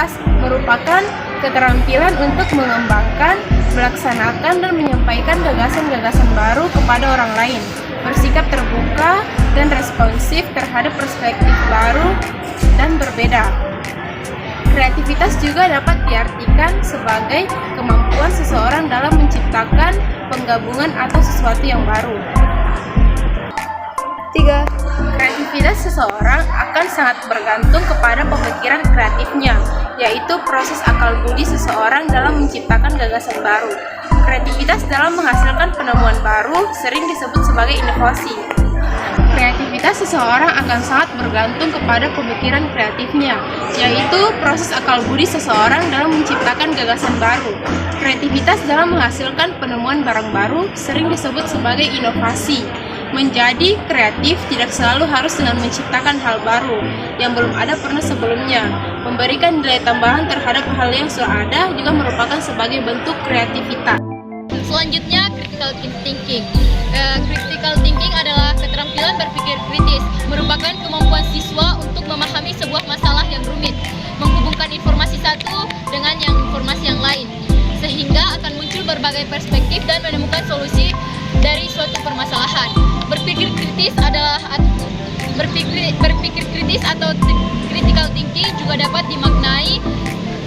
kreativitas merupakan keterampilan untuk mengembangkan, melaksanakan, dan menyampaikan gagasan-gagasan baru kepada orang lain, bersikap terbuka dan responsif terhadap perspektif baru dan berbeda. Kreativitas juga dapat diartikan sebagai kemampuan seseorang dalam menciptakan penggabungan atau sesuatu yang baru. 3. Kreativitas seseorang akan sangat bergantung kepada pemikiran kreatifnya, yaitu proses akal budi seseorang dalam menciptakan gagasan baru. Kreativitas dalam menghasilkan penemuan baru sering disebut sebagai inovasi. Kreativitas seseorang akan sangat bergantung kepada pemikiran kreatifnya, yaitu proses akal budi seseorang dalam menciptakan gagasan baru. Kreativitas dalam menghasilkan penemuan barang baru sering disebut sebagai inovasi. Menjadi kreatif tidak selalu harus dengan menciptakan hal baru yang belum ada pernah sebelumnya. Memberikan nilai tambahan terhadap hal yang sudah ada juga merupakan sebagai bentuk kreativitas. Selanjutnya, critical thinking. Critical thinking adalah keterampilan berpikir kritis, merupakan kemampuan siswa untuk memahami sebuah masalah yang rumit, menghubungkan informasi satu dengan informasi yang lain, sehingga akan muncul berbagai perspektif dan menemukan solusi dari suatu permasalahan. Berpikir kritis atau critical thinking juga dapat dimaknai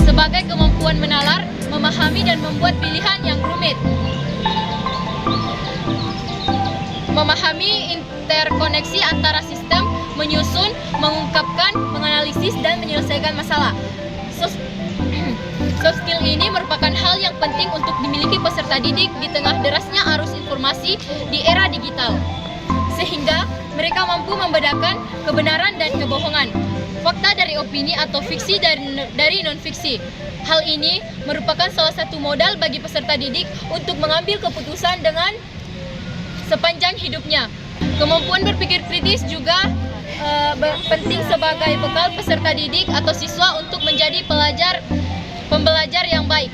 sebagai kemampuan menalar, memahami dan membuat pilihan yang rumit. Memahami interkoneksi antara sistem, menyusun, mengungkapkan, menganalisis dan menyelesaikan masalah. Soft skill ini merupakan hal yang penting untuk dimiliki peserta didik di tengah derasnya arus informasi di era digital, sehingga mereka mampu membedakan kebenaran dan kebohongan, fakta dari opini atau fiksi dari non-fiksi. Hal ini merupakan salah satu modal bagi peserta didik untuk mengambil keputusan dengan sepanjang hidupnya. Kemampuan berpikir kritis juga penting sebagai bekal peserta didik atau siswa untuk menjadi pembelajar yang baik.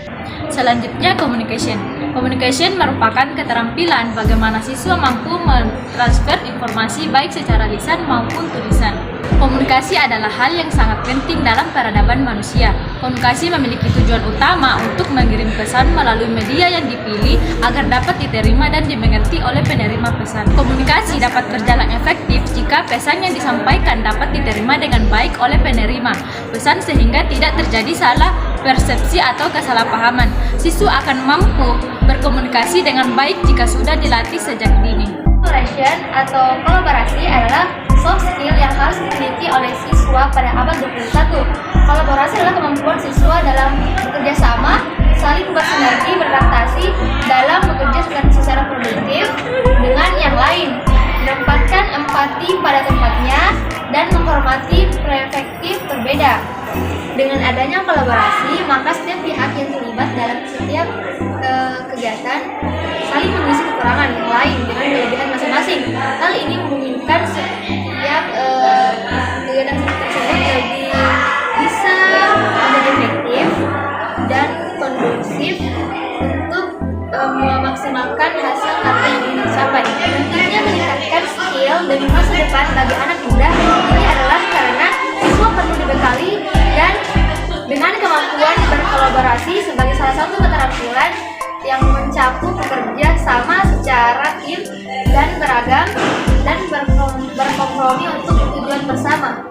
Selanjutnya, communication. Communication merupakan keterampilan bagaimana siswa mampu mentransfer informasi baik secara lisan maupun tulisan. Komunikasi adalah hal yang sangat penting dalam peradaban manusia. Komunikasi memiliki tujuan utama untuk mengirim pesan melalui media yang dipilih agar dapat diterima dan dimengerti oleh penerima pesan. Komunikasi dapat berjalan efektif jika pesan yang disampaikan dapat diterima dengan baik oleh penerima pesan sehingga tidak terjadi salah persepsi atau kesalahpahaman. Siswa akan mampu berkomunikasi dengan baik jika sudah dilatih sejak dini. Collaboration atau kolaborasi adalah soft skill yang harus dimiliki oleh siswa pada abad 21. Kolaborasi adalah kemampuan siswa dalam bekerja sama, saling bersinergi, beradaptasi dalam bekerja secara produktif dengan yang lain, menempatkan empati pada tempatnya, dan menghormati perspektif berbeda. Dengan adanya kolaborasi, maka setiap pihak yang terlibat dalam setiap kegiatan saling mengisi kekurangan yang lain dengan kelebihan masing-masing. Hal ini memungkinkan setiap kegiatan tersebut lebih bisa menjadi efektif dan kondusif untuk memaksimalkan hasil apa yang ingin dicapai. Tentunya meningkatkan skill demi masa depan bagi anak muda ini adalah karena siswa perlu dibekali dan dengan kemampuan berkolaborasi sebagai salah satu keterampilan yang mencakup bekerja sama secara tim dan beragam dan berkompromi untuk tujuan bersama.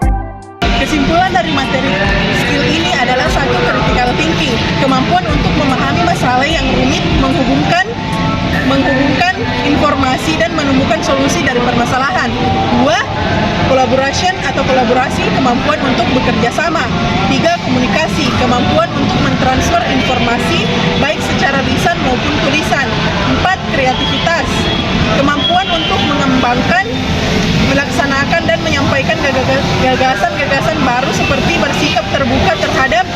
Kesimpulan dari materi skill ini adalah satu, critical thinking, kemampuan untuk memahami masalah yang rumit, menghubungkan informasi dan menemukan solusi dari permasalahan. 2. Collaboration atau kolaborasi, kemampuan untuk bekerja sama. 3. Komunikasi, kemampuan untuk mentransfer informasi baik secara lisan maupun tulisan. 4. Kreativitas, kemampuan untuk mengembangkan, melaksanakan dan menyampaikan gagasan-gagasan baru seperti bersikap terbuka terhadap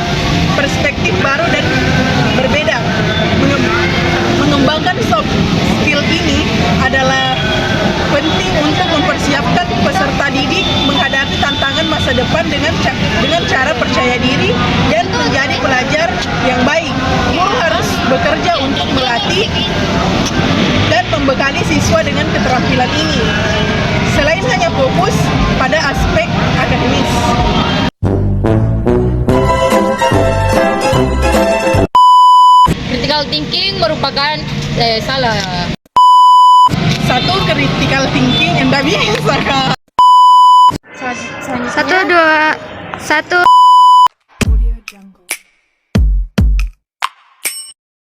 perspektif baru dan berbeda. Mengembangkan soft skill ini adalah penting untuk mempersiapkan peserta didik menghadapi tantangan masa depan dengan cara percaya diri dan menjadi pelajar yang baik. Guru harus bekerja untuk melatih dan membekali siswa dengan keterampilan ini, selain hanya fokus pada aspek akademis. thinking merupakan salah. 1. Critical thinking enggak bisa, Kak. Satu, dua, satu.